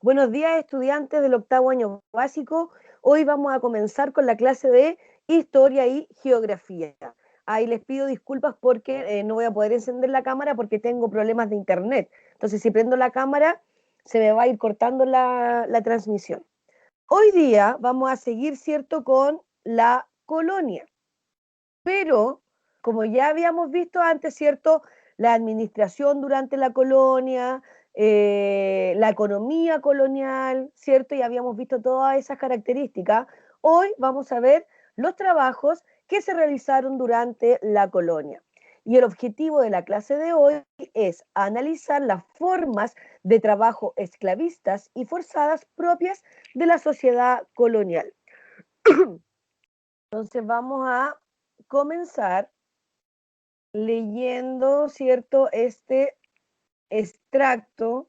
Buenos días, estudiantes del octavo año básico. Hoy vamos a comenzar con la clase de Historia y Geografía. Ahí les pido disculpas porque no voy a poder encender la cámara porque tengo problemas de internet. Entonces, si prendo la cámara, se me va a ir cortando la transmisión. Hoy día vamos a seguir, ¿cierto?, con la colonia. Pero, como ya habíamos visto antes, ¿cierto?, la administración durante la colonia, la economía colonial, ¿cierto? Y habíamos visto todas esas características. Hoy vamos a ver los trabajos que se realizaron durante la colonia. Y el objetivo de la clase de hoy es analizar las formas de trabajo esclavistas y forzadas propias de la sociedad colonial. Entonces vamos a comenzar leyendo, ¿cierto?, este extracto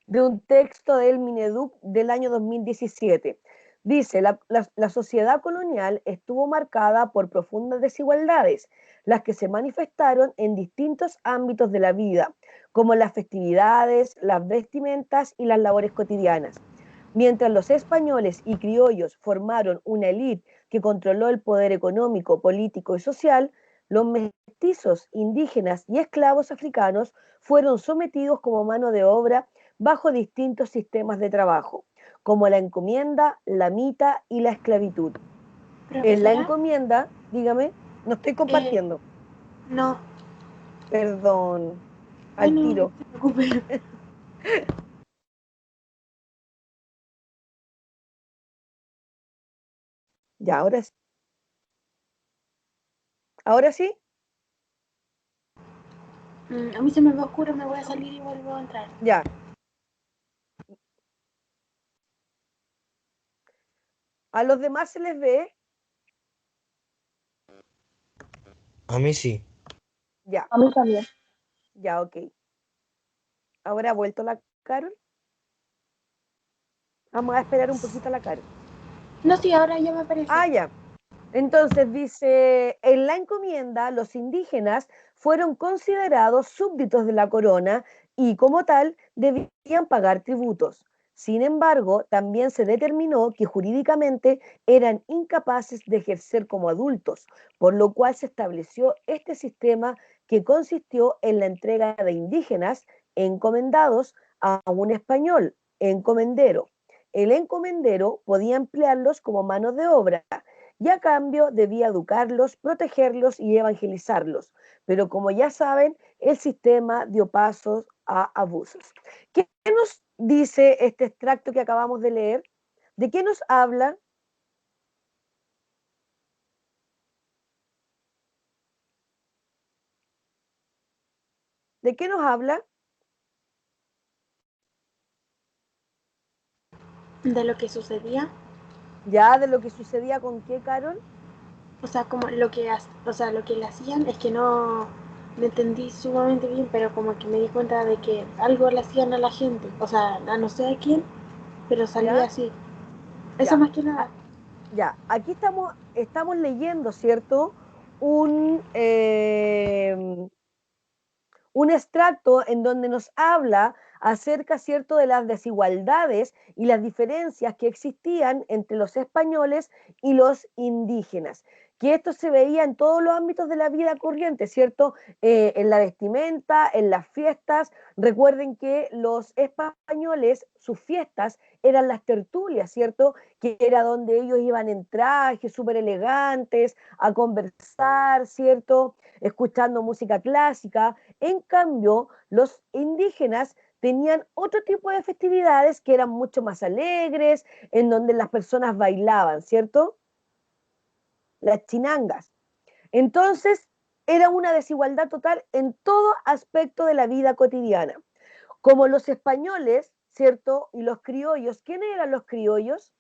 de un texto del Mineduc del año 2017. Dice, la sociedad colonial estuvo marcada por profundas desigualdades, las que se manifestaron en distintos ámbitos de la vida, como las festividades, las vestimentas y las labores cotidianas. Mientras los españoles y criollos formaron una élite que controló el poder económico, político y social, los mestizos, indígenas y esclavos africanos fueron sometidos como mano de obra bajo distintos sistemas de trabajo, como la encomienda, la mita y la esclavitud. En la Profesora, encomienda, dígame, no estoy compartiendo, no, perdón, al bueno, no tiro. se preocupe. Ya, ahora sí. ¿Ahora sí? A mí se me va oscuro, me voy a salir y vuelvo a entrar. Ya. ¿A los demás se les ve? A mí sí. Ya, A mí también. ya, ok. Ahora ha vuelto la Carol. Vamos a esperar un poquito a la Carol. No, sí, ahora ya me aparece. Ah, ya. Entonces dice, en la encomienda los indígenas fueron considerados súbditos de la corona y como tal debían pagar tributos. Sin embargo, también se determinó que jurídicamente eran incapaces de ejercer como adultos, por lo cual se estableció este sistema que consistió en la entrega de indígenas encomendados a un español, encomendero. El encomendero podía emplearlos como mano de obra y a cambio debía educarlos, protegerlos y evangelizarlos. Pero como ya saben, el sistema dio pasos a abusos. ¿Qué nos dice este extracto que acabamos de leer? ¿De qué nos habla? ¿De qué nos habla? De lo que sucedía, Ya de lo que sucedía con qué, Carol. o sea, como lo que, o sea, lo que le hacían es que no me entendí sumamente bien, pero como que me di cuenta de que algo le hacían a la gente, o sea, a no sé a quién, pero salía Ya, así. Eso ya. más que nada. Ya, aquí estamos leyendo, ¿cierto? Un, un extracto en donde nos habla acerca, ¿cierto?, de las desigualdades y las diferencias que existían entre los españoles y los indígenas, que esto se veía en todos los ámbitos de la vida corriente, ¿cierto? En la vestimenta, en las fiestas. Recuerden que los españoles, sus fiestas eran las tertulias, ¿cierto? Que era donde ellos iban en trajes súper elegantes a conversar, ¿cierto? Escuchando música clásica. En cambio, los indígenas tenían otro tipo de festividades que eran mucho más alegres, en donde las personas bailaban, ¿cierto? Las chinangas. Entonces, era una desigualdad total en todo aspecto de la vida cotidiana. Como los españoles, ¿cierto? Y los criollos, ¿quiénes eran los criollos?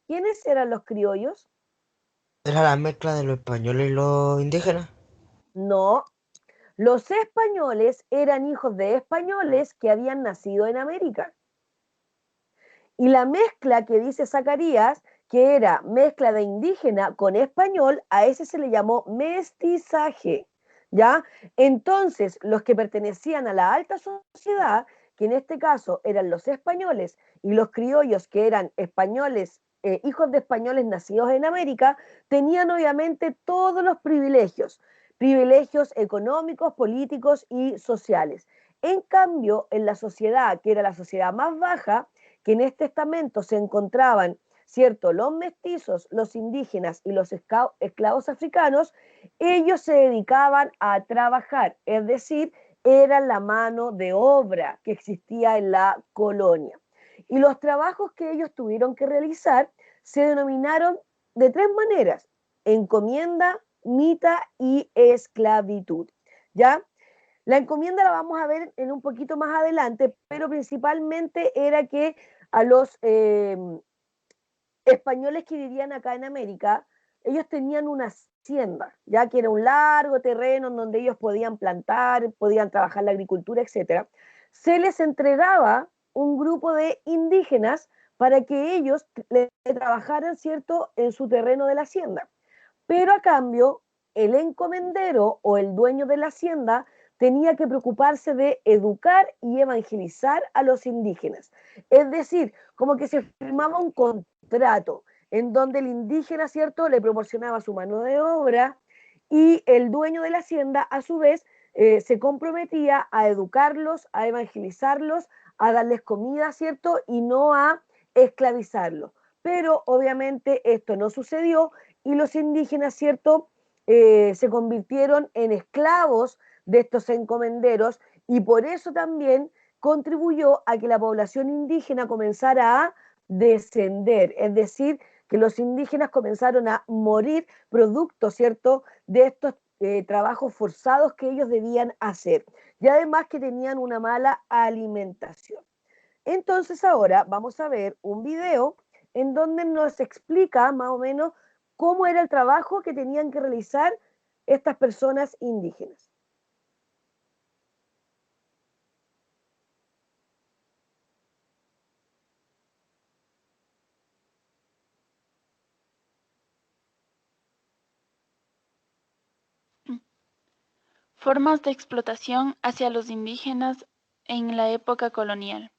¿Quiénes eran los criollos? Era la mezcla de los españoles y los indígenas. No, los españoles eran hijos de españoles que habían nacido en América. Y la mezcla que dice Zacarías, que era mezcla de indígena con español, a ese se le llamó mestizaje. ¿ya? Entonces, los que pertenecían a la alta sociedad, que en este caso eran los españoles y los criollos, que eran españoles, hijos de españoles nacidos en América, tenían obviamente todos los privilegios, privilegios económicos, políticos y sociales. En cambio, en la sociedad, que era la sociedad más baja, que en este estamento se encontraban, ¿cierto?, los mestizos, los indígenas y los esclavos africanos, ellos se dedicaban a trabajar, es decir, era la mano de obra que existía en la colonia. Y los trabajos que ellos tuvieron que realizar se denominaron de tres maneras: encomienda, mita y esclavitud. ¿Ya? La encomienda la vamos a ver en un poquito más adelante, pero principalmente era que a los españoles que vivían acá en América, ellos tenían una hacienda, ya que era un largo terreno en donde ellos podían plantar, podían trabajar la agricultura, etcétera. Se les entregaba un grupo de indígenas para que ellos le trabajaran, ¿cierto?, en su terreno de la hacienda. Pero a cambio, el encomendero o el dueño de la hacienda tenía que preocuparse de educar y evangelizar a los indígenas. Es decir, como que se firmaba un contrato en donde el indígena, ¿cierto?, le proporcionaba su mano de obra y el dueño de la hacienda, a su vez, se comprometía a educarlos, a evangelizarlos, a darles comida, ¿cierto?, y no a esclavizarlos. Pero obviamente esto no sucedió y los indígenas, ¿cierto?, se convirtieron en esclavos de estos encomenderos y por eso también contribuyó a que la población indígena comenzara a descender, es decir, que los indígenas comenzaron a morir producto, ¿cierto?, de estos trabajos forzados que ellos debían hacer y además que tenían una mala alimentación. Entonces ahora vamos a ver un video en donde nos explica más o menos cómo era el trabajo que tenían que realizar estas personas indígenas. Formas de explotación hacia los indígenas en la época colonial.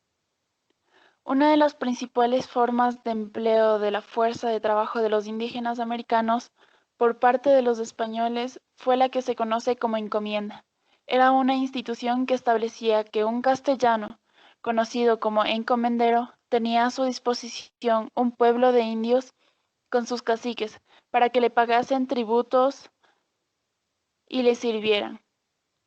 Una de las principales formas de empleo de la fuerza de trabajo de los indígenas americanos por parte de los españoles fue la que se conoce como encomienda. Era una institución que establecía que un castellano, conocido como encomendero, tenía a su disposición un pueblo de indios con sus caciques para que le pagasen tributos y le sirvieran.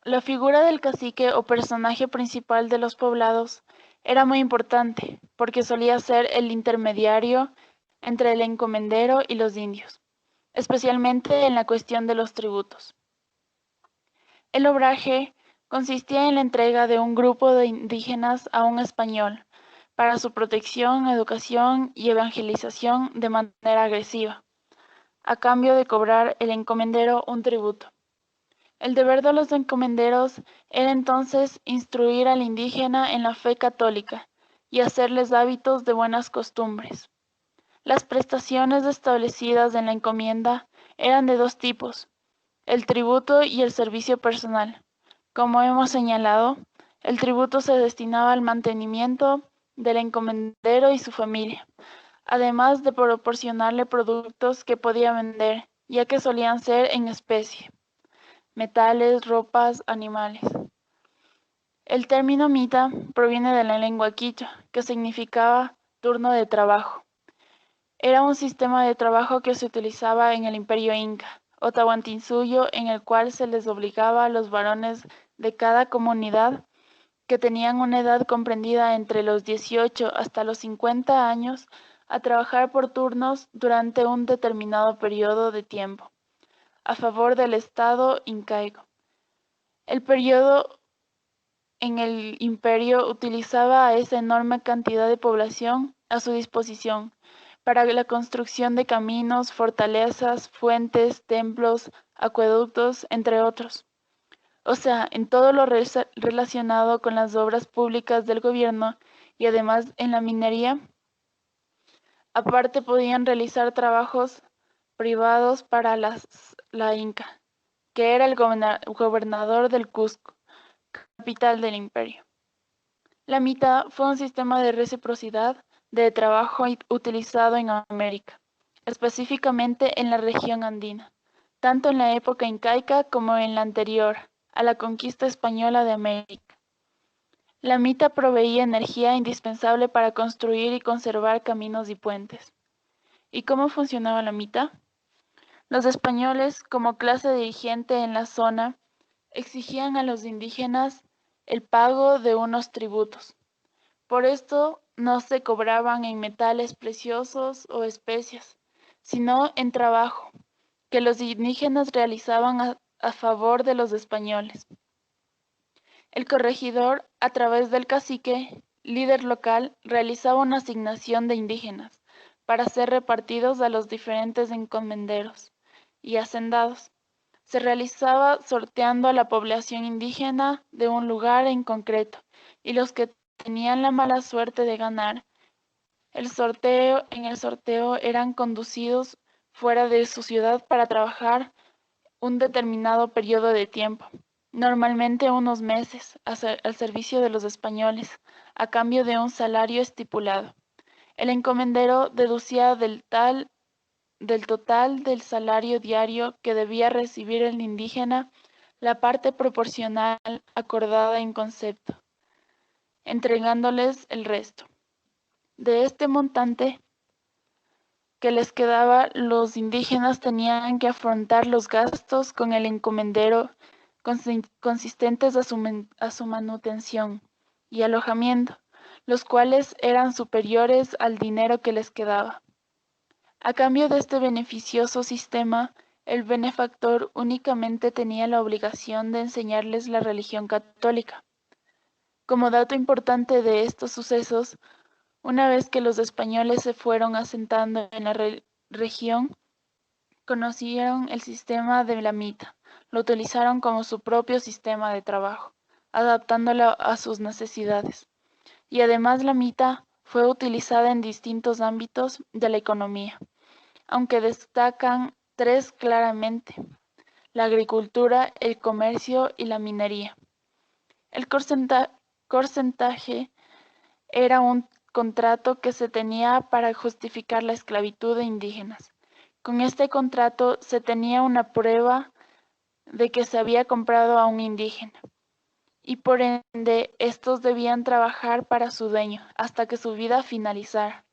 La figura del cacique o personaje principal de los poblados era muy importante porque solía ser el intermediario entre el encomendero y los indios, especialmente en la cuestión de los tributos. El obraje consistía en la entrega de un grupo de indígenas a un español para su protección, educación y evangelización de manera agresiva, a cambio de cobrar el encomendero un tributo. El deber de los encomenderos era entonces instruir al indígena en la fe católica y hacerles hábitos de buenas costumbres. Las prestaciones establecidas en la encomienda eran de dos tipos: el tributo y el servicio personal. Como hemos señalado, el tributo se destinaba al mantenimiento del encomendero y su familia, además de proporcionarle productos que podía vender, ya que solían ser en especie: metales, ropas, animales. El término mita proviene de la lengua quichua, que significaba turno de trabajo. Era un sistema de trabajo que se utilizaba en el Imperio Inca o Tahuantinsuyo, en el cual se les obligaba a los varones de cada comunidad que tenían una edad comprendida entre los 18 hasta los 50 años a trabajar por turnos durante un determinado periodo de tiempo, a favor del Estado incaico. El periodo en el imperio utilizaba a esa enorme cantidad de población a su disposición para la construcción de caminos, fortalezas, fuentes, templos, acueductos, entre otros. O sea, en todo lo relacionado con las obras públicas del gobierno y además en la minería. Aparte podían realizar trabajos privados para la Inca, que era el gobernador del Cusco, capital del imperio. La mita fue un sistema de reciprocidad de trabajo utilizado en América, específicamente en la región andina, tanto en la época incaica como en la anterior a la conquista española de América. La mita proveía energía indispensable para construir y conservar caminos y puentes. ¿Y cómo funcionaba la mita? Los españoles, como clase dirigente en la zona, exigían a los indígenas el pago de unos tributos. Por esto no se cobraban en metales preciosos o especias, sino en trabajo que los indígenas realizaban a favor de los españoles. El corregidor, a través del cacique, líder local, realizaba una asignación de indígenas para ser repartidos a los diferentes encomenderos y hacendados. Se realizaba sorteando a la población indígena de un lugar en concreto, y los que tenían la mala suerte de ganar en el sorteo eran conducidos fuera de su ciudad para trabajar un determinado periodo de tiempo, normalmente unos meses, al servicio de los españoles, a cambio de un salario estipulado. El encomendero deducía del total del salario diario que debía recibir el indígena la parte proporcional acordada en concepto, entregándoles el resto. De este montante que les quedaba, los indígenas tenían que afrontar los gastos con el encomendero consistentes a su manutención y alojamiento, los cuales eran superiores al dinero que les quedaba. A cambio de este beneficioso sistema, el benefactor únicamente tenía la obligación de enseñarles la religión católica. Como dato importante de estos sucesos, una vez que los españoles se fueron asentando en la región, conocieron el sistema de la mita, lo utilizaron como su propio sistema de trabajo, adaptándolo a sus necesidades. Y además la mita fue utilizada en distintos ámbitos de la economía, aunque destacan tres claramente: la agricultura, el comercio y la minería. El porcentaje era un contrato que se tenía para justificar la esclavitud de indígenas. Con este contrato se tenía una prueba de que se había comprado a un indígena, y por ende estos debían trabajar para su dueño hasta que su vida finalizara,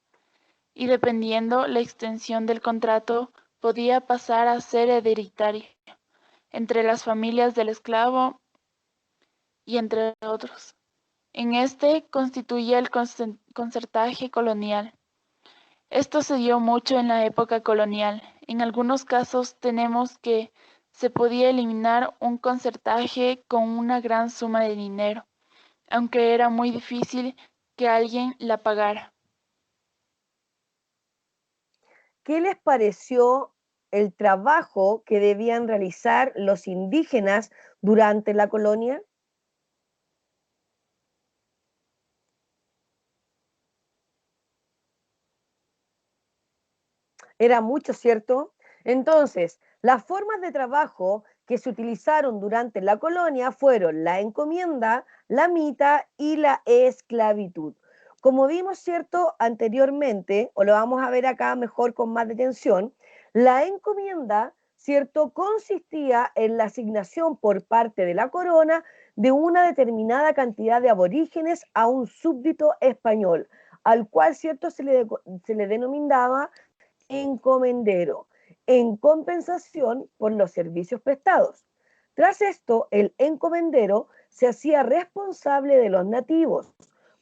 y dependiendo la extensión del contrato, podía pasar a ser hereditario entre las familias del esclavo y entre otros. En este constituía el concertaje colonial. Esto se dio mucho en la época colonial. En algunos casos tenemos que se podía eliminar un concertaje con una gran suma de dinero, aunque era muy difícil que alguien la pagara. ¿Qué les pareció el trabajo que debían realizar los indígenas durante la colonia? Era mucho, ¿cierto? Entonces, las formas de trabajo que se utilizaron durante la colonia fueron la encomienda, la mita y la esclavitud. Como vimos, ¿cierto? Anteriormente, o lo vamos a ver acá mejor con más detención, la encomienda, ¿cierto? Consistía en la asignación por parte de la corona de una determinada cantidad de aborígenes a un súbdito español, al cual, ¿cierto? Se le denominaba encomendero, en compensación por los servicios prestados. Tras esto, el encomendero se hacía responsable de los nativos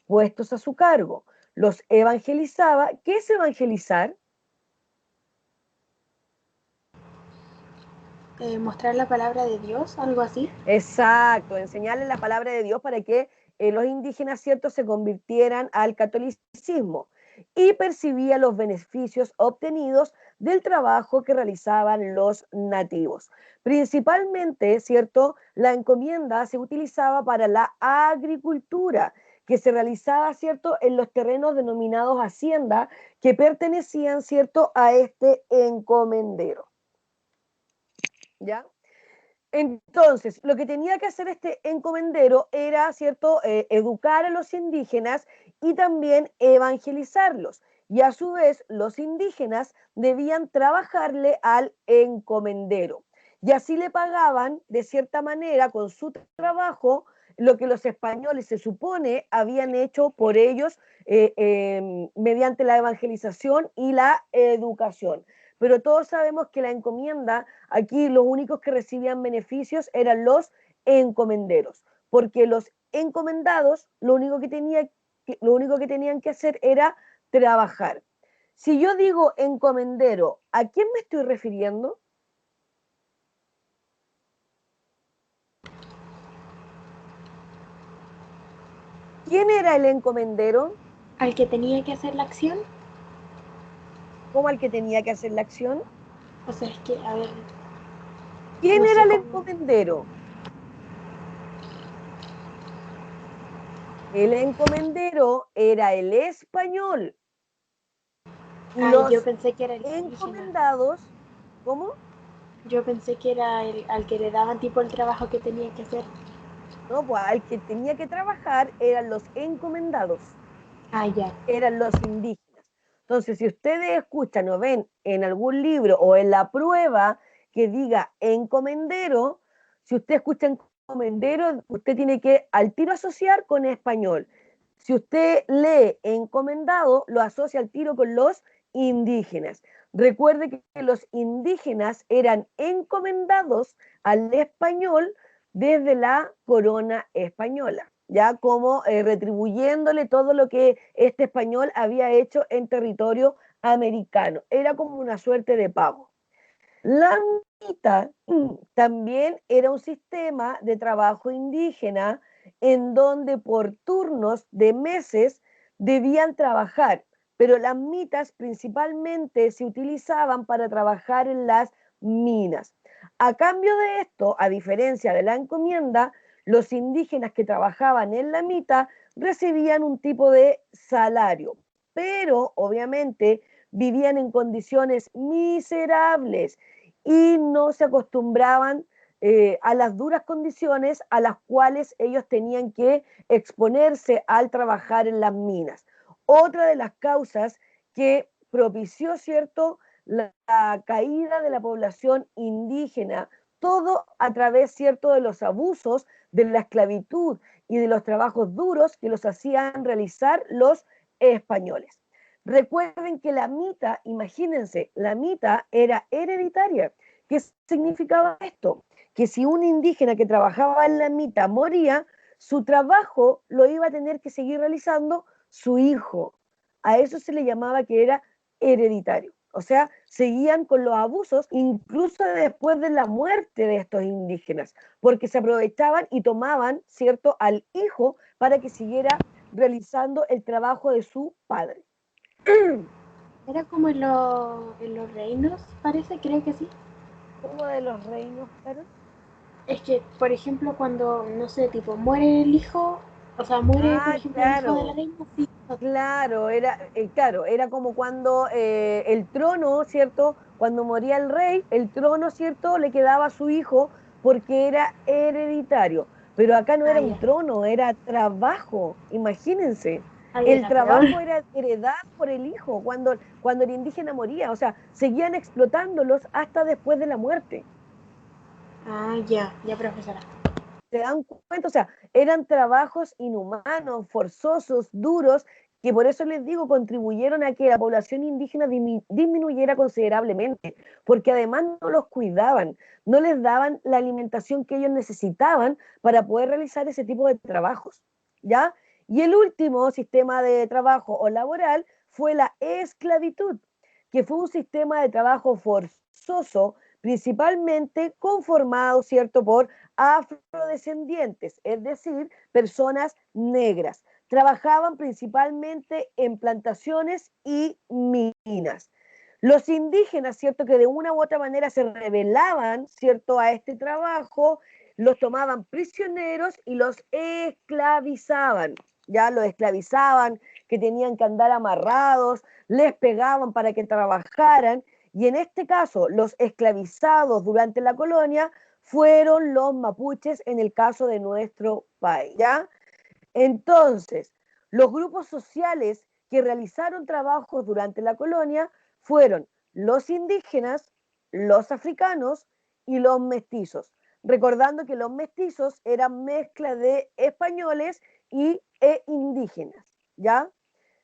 puestos a su cargo, los evangelizaba. ¿Qué es evangelizar? Mostrar la palabra de Dios, algo así. Exacto, enseñarles la palabra de Dios para que los indígenas, ¿cierto?, se convirtieran al catolicismo, y percibía los beneficios obtenidos del trabajo que realizaban los nativos. Principalmente, ¿cierto?, la encomienda se utilizaba para la agricultura, que se realizaba, ¿cierto?, en los terrenos denominados hacienda, que pertenecían, ¿cierto?, a este encomendero. ¿Ya? Entonces, lo que tenía que hacer este encomendero era, ¿cierto?, educar a los indígenas y también evangelizarlos. Y a su vez, los indígenas debían trabajarle al encomendero. Y así le pagaban, de cierta manera, con su trabajo, lo que los españoles se supone habían hecho por ellos mediante la evangelización y la educación. Pero todos sabemos que la encomienda, aquí los únicos que recibían beneficios eran los encomenderos, porque los encomendados lo único que tenían que hacer era trabajar. Si yo digo encomendero, ¿a quién me estoy refiriendo? ¿Quién era el encomendero? Al que tenía que hacer la acción, ¿Cómo al que tenía que hacer la acción? o sea, es que, a ver, ¿Quién no era sé el cómo. encomendero? El encomendero era el español y Ay, yo los pensé que era el indígena. encomendados, ¿cómo? Yo pensé que era al que le daban tipo el trabajo que tenía que hacer. No, pues al que tenía que trabajar eran los encomendados, Ah, ya. eran los indígenas. Entonces, si ustedes escuchan o ven en algún libro o en la prueba que diga encomendero, si usted escucha encomendero, usted tiene que al tiro asociar con español. Si usted lee encomendado, lo asocia al tiro con los indígenas. Recuerde que los indígenas eran encomendados al español desde la corona española, ya como retribuyéndole todo lo que este español había hecho en territorio americano. Era como una suerte de pago. La mitad también era un sistema de trabajo indígena en donde por turnos de meses debían trabajar, pero las mitas principalmente se utilizaban para trabajar en las minas. A cambio de esto, a diferencia de la encomienda, los indígenas que trabajaban en la mita recibían un tipo de salario, pero obviamente vivían en condiciones miserables y no se acostumbraban a las duras condiciones a las cuales ellos tenían que exponerse al trabajar en las minas. Otra de las causas que propició, ¿cierto?, la caída de la población indígena, todo a través, ¿cierto?, de los abusos, de la esclavitud y de los trabajos duros que los hacían realizar los españoles. Recuerden que la mita, imagínense, la mita era hereditaria. ¿Qué significaba esto? Que si un indígena que trabajaba en la mita moría, su trabajo lo iba a tener que seguir realizando su hijo. A eso se le llamaba que era hereditario. O sea, seguían con los abusos incluso después de la muerte de estos indígenas, porque se aprovechaban y tomaban, ¿cierto?, al hijo para que siguiera realizando el trabajo de su padre. Era como en los reinos, parece, creo que sí. Como de los reinos, Carol. Es que, por ejemplo, cuando, no sé, tipo, muere el hijo, o sea, muere, por Ah, ejemplo, el hijo de la claro, reina, sí. claro, era como cuando el trono, ¿cierto? Cuando moría el rey, el trono, ¿cierto? Le quedaba a su hijo porque era hereditario. Pero acá no Ah, era un ya. trono, era trabajo, imagínense. Ahí El era peor. trabajo era heredado por el hijo cuando el indígena moría, o sea, seguían explotándolos hasta después de la muerte. Ah, ya, ya, profesora. ¿Se dan cuenta? O sea, eran trabajos inhumanos, forzosos, duros, que por eso les digo, contribuyeron a que la población indígena disminuyera considerablemente, porque además no los cuidaban, no les daban la alimentación que ellos necesitaban para poder realizar ese tipo de trabajos, ¿ya? Y el último sistema de trabajo o laboral fue la esclavitud, que fue un sistema de trabajo forzoso, principalmente conformado, ¿cierto?, por afrodescendientes, es decir, personas negras. Trabajaban principalmente en plantaciones y minas. Los indígenas, ¿cierto?, que de una u otra manera se rebelaban, ¿cierto?, a este trabajo, los tomaban prisioneros y los esclavizaban. Ya los esclavizaban, que tenían que andar amarrados, les pegaban para que trabajaran, y en este caso los esclavizados durante la colonia fueron los mapuches en el caso de nuestro país, ¿ya? Entonces, los grupos sociales que realizaron trabajos durante la colonia fueron los indígenas, los africanos y los mestizos. Recordando que los mestizos eran mezcla de españoles e indígenas, ¿ya?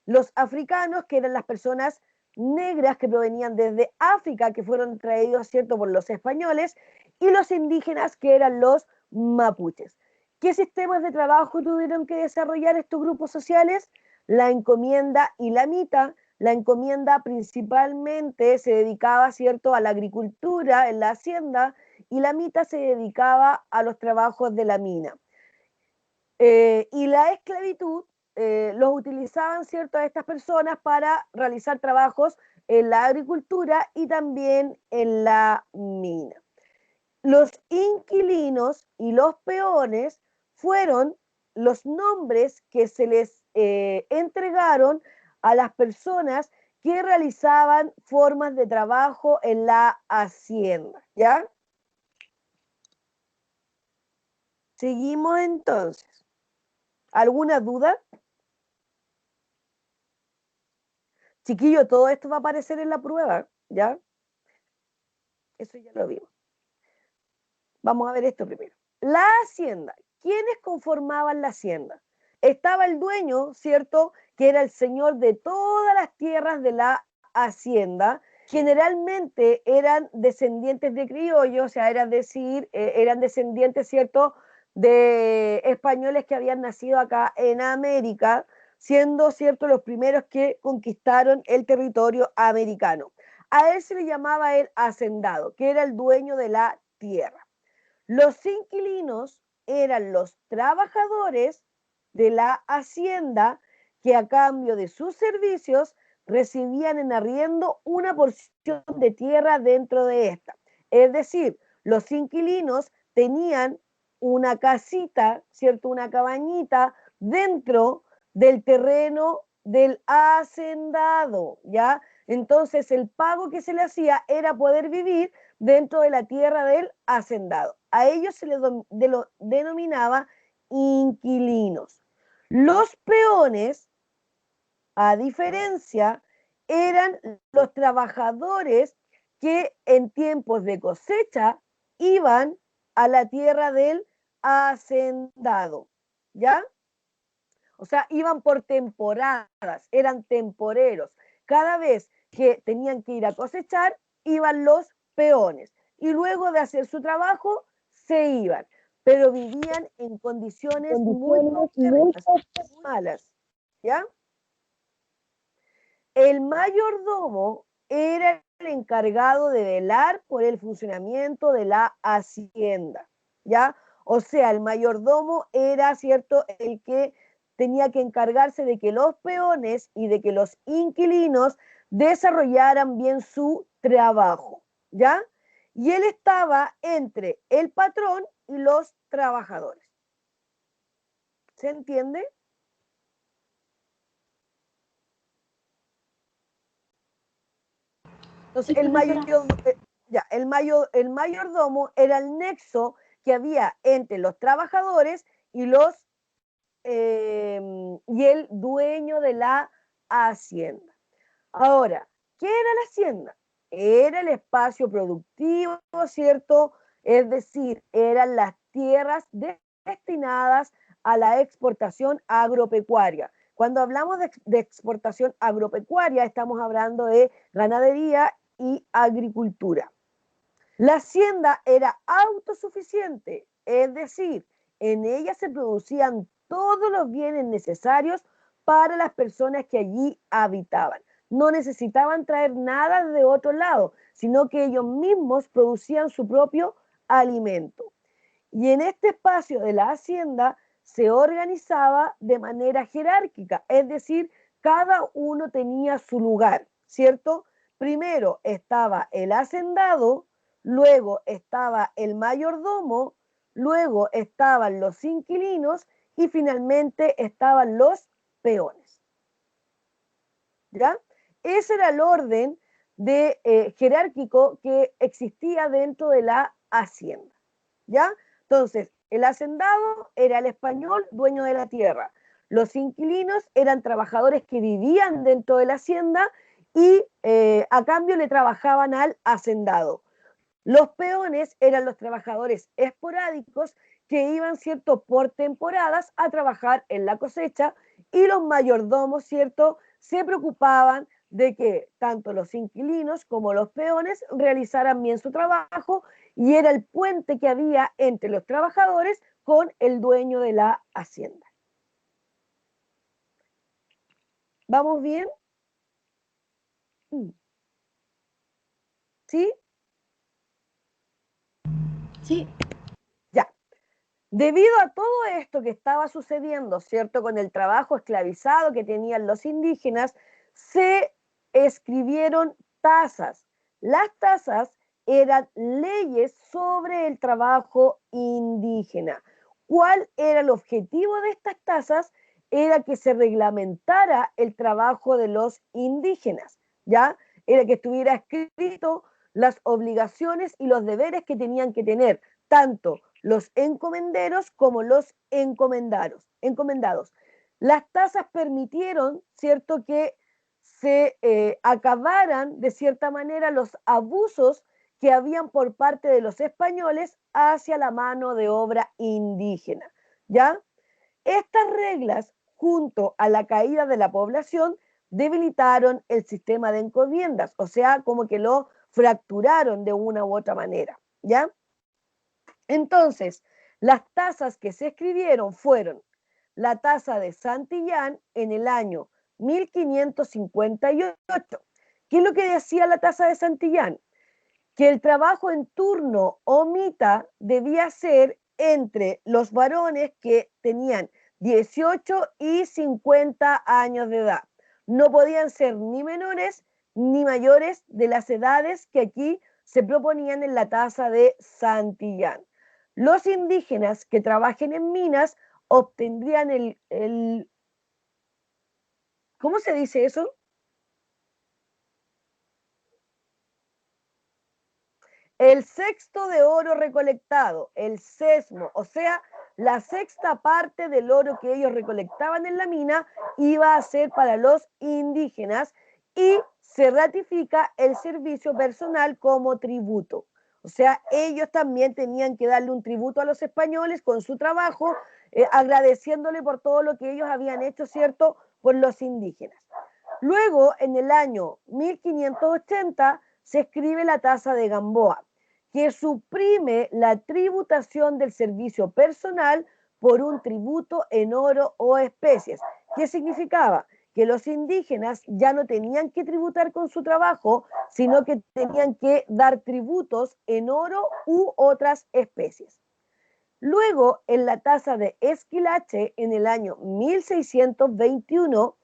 Los africanos, que eran las personas negras que provenían desde África, que fueron traídos, ¿cierto?, por los españoles, y los indígenas, que eran los mapuches. ¿Qué sistemas de trabajo tuvieron que desarrollar estos grupos sociales? La encomienda y la mita. La encomienda principalmente se dedicaba, ¿cierto?, a la agricultura en la hacienda, y la mita se dedicaba a los trabajos de la mina. Y la esclavitud los utilizaban, ¿cierto?, a estas personas para realizar trabajos en la agricultura y también en la mina. Los inquilinos y los peones fueron los nombres que se les entregaron a las personas que realizaban formas de trabajo en la hacienda, ¿ya? Seguimos entonces. ¿Alguna duda? Chiquillo, todo esto va a aparecer en la prueba, ¿ya? Eso ya lo vimos. Vamos a ver esto primero. La hacienda. ¿Quiénes conformaban la hacienda? Estaba el dueño, ¿cierto?, que era el señor de todas las tierras de la hacienda. Generalmente eran descendientes de criollos, o sea, eran descendientes, ¿cierto?, de españoles que habían nacido acá en América, siendo, ¿cierto?, los primeros que conquistaron el territorio americano. A él se le llamaba el hacendado, que era el dueño de la tierra. Los inquilinos eran los trabajadores de la hacienda que a cambio de sus servicios recibían en arriendo una porción de tierra dentro de esta. Es decir, los inquilinos tenían una casita, ¿cierto?, una cabañita dentro del terreno del hacendado, ¿ya? Entonces el pago que se le hacía era poder vivir dentro de la tierra del hacendado. A ellos se les denominaba inquilinos. Los peones, a diferencia, eran los trabajadores que en tiempos de cosecha iban a la tierra del hacendado, ¿ya? O sea, iban por temporadas, eran temporeros. Cada vez que tenían que ir a cosechar, iban los peones. Y luego de hacer su trabajo, se iban. Pero vivían en condiciones muy malas, ¿ya? El mayordomo era el encargado de velar por el funcionamiento de la hacienda, ¿ya? O sea, el mayordomo era, ¿cierto?, el que tenía que encargarse de que los peones y de que los inquilinos desarrollaran bien su trabajo, ¿ya? Y él estaba entre el patrón y los trabajadores. ¿Se entiende? Entonces, el mayordomo era el nexo que había entre los trabajadores y y el dueño de la hacienda. Ahora, ¿qué era la hacienda? Era el espacio productivo, ¿cierto? Es decir, eran las tierras destinadas a la exportación agropecuaria. Cuando hablamos de exportación agropecuaria, estamos hablando de ganadería y agricultura. La hacienda era autosuficiente, es decir, en ella se producían todos los bienes necesarios para las personas que allí habitaban. No necesitaban traer nada de otro lado, sino que ellos mismos producían su propio alimento. Y en este espacio de la hacienda se organizaba de manera jerárquica, es decir, cada uno tenía su lugar, ¿cierto? Primero estaba el hacendado, luego estaba el mayordomo, luego estaban los inquilinos y finalmente estaban los peones. ¿Ya? Ese era el orden jerárquico que existía dentro de la hacienda. ¿ya? Entonces, el hacendado era el español dueño de la tierra. Los inquilinos eran trabajadores que vivían dentro de la hacienda y a cambio le trabajaban al hacendado. Los peones eran los trabajadores esporádicos que iban, ¿cierto?, por temporadas a trabajar en la cosecha, y los mayordomos, ¿cierto?, se preocupaban de que tanto los inquilinos como los peones realizaran bien su trabajo, y era el puente que había entre los trabajadores con el dueño de la hacienda. ¿Vamos bien? ¿Sí? Sí. Ya. Debido a todo esto que estaba sucediendo, ¿cierto?, con el trabajo esclavizado que tenían los indígenas, se escribieron tasas. Las tasas eran leyes sobre el trabajo indígena. ¿Cuál era el objetivo de estas tasas? Era que se reglamentara el trabajo de los indígenas, ¿ya? Era que estuviera escrito las obligaciones y los deberes que tenían que tener tanto los encomenderos como los encomendados. Las tasas permitieron, ¿cierto?, que se acabaran de cierta manera los abusos que habían por parte de los españoles hacia la mano de obra indígena, ¿ya? Estas reglas, junto a la caída de la población, debilitaron el sistema de encomiendas, o sea, como que lo fracturaron de una u otra manera, ¿ya? Entonces, las tasas que se escribieron fueron la tasa de Santillán en el año 1558. ¿Qué es lo que decía la tasa de Santillán? Que el trabajo en turno o mitad debía ser entre los varones que tenían 18 y 50 años de edad. No podían ser ni menores ni mayores de las edades que aquí se proponían en la tasa de Santillán. Los indígenas que trabajen en minas obtendrían ¿cómo se dice eso? El sexto de oro recolectado, el sesmo, o sea, la sexta parte del oro que ellos recolectaban en la mina iba a ser para los indígenas, y se ratifica el servicio personal como tributo. O sea, ellos también tenían que darle un tributo a los españoles con su trabajo, agradeciéndole por todo lo que ellos habían hecho, ¿cierto?, por los indígenas. Luego, en el año 1580, se escribe la tasa de Gamboa, que suprime la tributación del servicio personal por un tributo en oro o especies. ¿Qué significaba? Que los indígenas ya no tenían que tributar con su trabajo, sino que tenían que dar tributos en oro u otras especies. Luego, en la tasa de Esquilache, en el año 1621,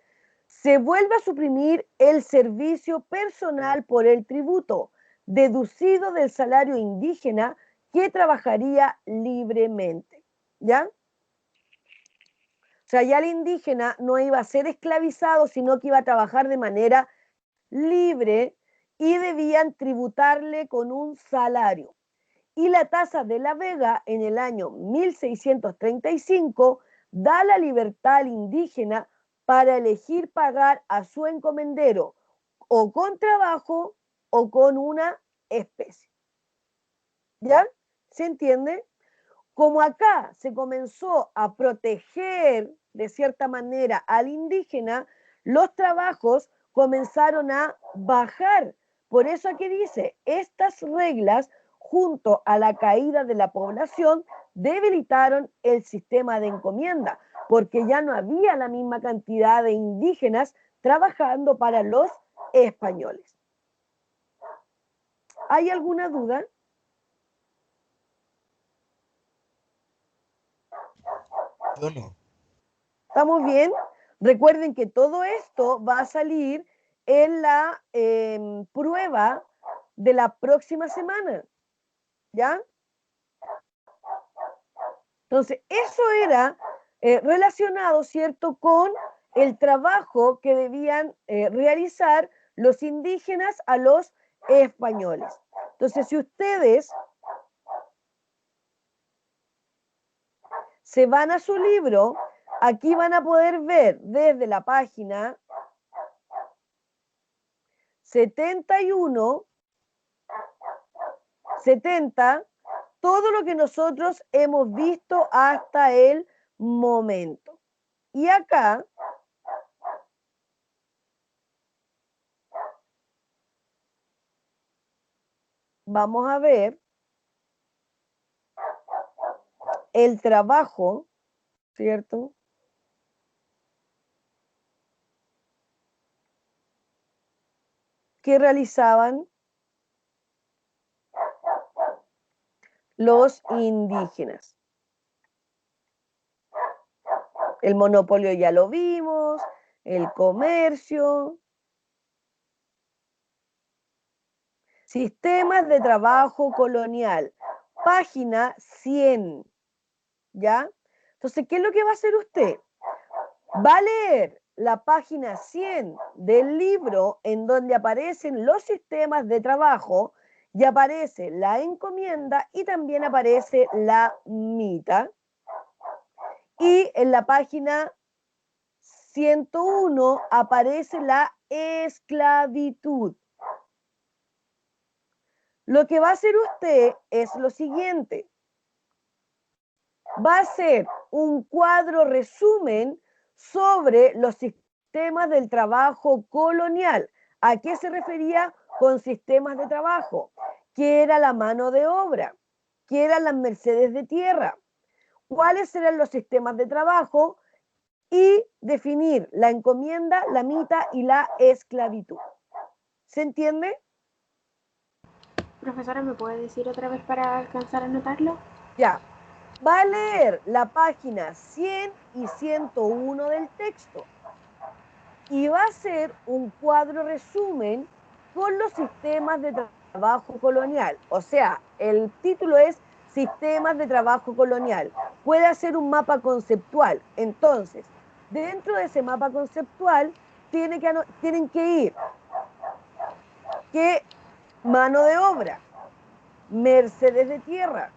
se vuelve a suprimir el servicio personal por el tributo, deducido del salario indígena que trabajaría libremente, ¿ya? O sea, ya el indígena no iba a ser esclavizado, sino que iba a trabajar de manera libre y debían tributarle con un salario. Y la tasa de la Vega en el año 1635 da la libertad al indígena para elegir pagar a su encomendero o con trabajo o con una especie. ¿Ya? ¿Se entiende? Como acá se comenzó a proteger de cierta manera al indígena, los trabajos comenzaron a bajar. Por eso aquí dice, estas reglas, junto a la caída de la población, debilitaron el sistema de encomienda, porque ya no había la misma cantidad de indígenas trabajando para los españoles. ¿Hay alguna duda? Yo no. ¿Estamos bien? Recuerden que todo esto va a salir en la prueba de la próxima semana, ¿ya? Entonces, eso era relacionado, ¿cierto?, con el trabajo que debían realizar los indígenas a los españoles. Entonces, si ustedes se van a su libro, aquí van a poder ver desde la página 71, 70, todo lo que nosotros hemos visto hasta el momento. Y acá vamos a ver el trabajo, ¿cierto? Que realizaban los indígenas. El monopolio ya lo vimos, el comercio, sistemas de trabajo colonial, página 100, ¿ya? Entonces, ¿qué es lo que va a hacer usted? Va a leer la página 100 del libro en donde aparecen los sistemas de trabajo y aparece la encomienda y también aparece la mita. Y en la página 101 aparece la esclavitud. Lo que va a hacer usted es lo siguiente. Va a hacer un cuadro resumen sobre los sistemas del trabajo colonial. ¿A qué se refería con sistemas de trabajo? ¿Qué era la mano de obra? ¿Qué eran las mercedes de tierra? ¿Cuáles eran los sistemas de trabajo? Y definir la encomienda, la mita y la esclavitud. ¿Se entiende? Profesora, ¿me puede decir otra vez para alcanzar a anotarlo? Ya. Va a leer la página 100 y 101 del texto y va a hacer un cuadro resumen con los sistemas de trabajo colonial. O sea, el título es Sistemas de Trabajo Colonial. Puede hacer un mapa conceptual. Entonces, dentro de ese mapa conceptual tienen que ir que mano de obra, mercedes de tierra,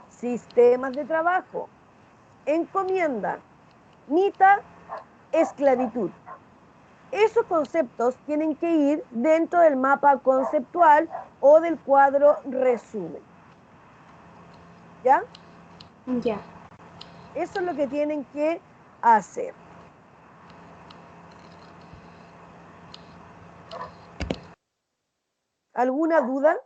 sistemas de trabajo, encomienda, mita, esclavitud. Esos conceptos tienen que ir dentro del mapa conceptual o del cuadro resumen. ¿Ya? Ya. Eso es lo que tienen que hacer. ¿Alguna duda?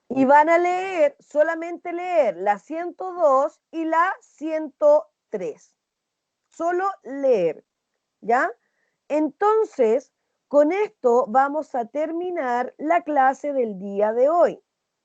Y van a leer, solamente leer la 102 y la 103. Solo leer, ¿ya? Entonces, con esto vamos a terminar la clase del día de hoy.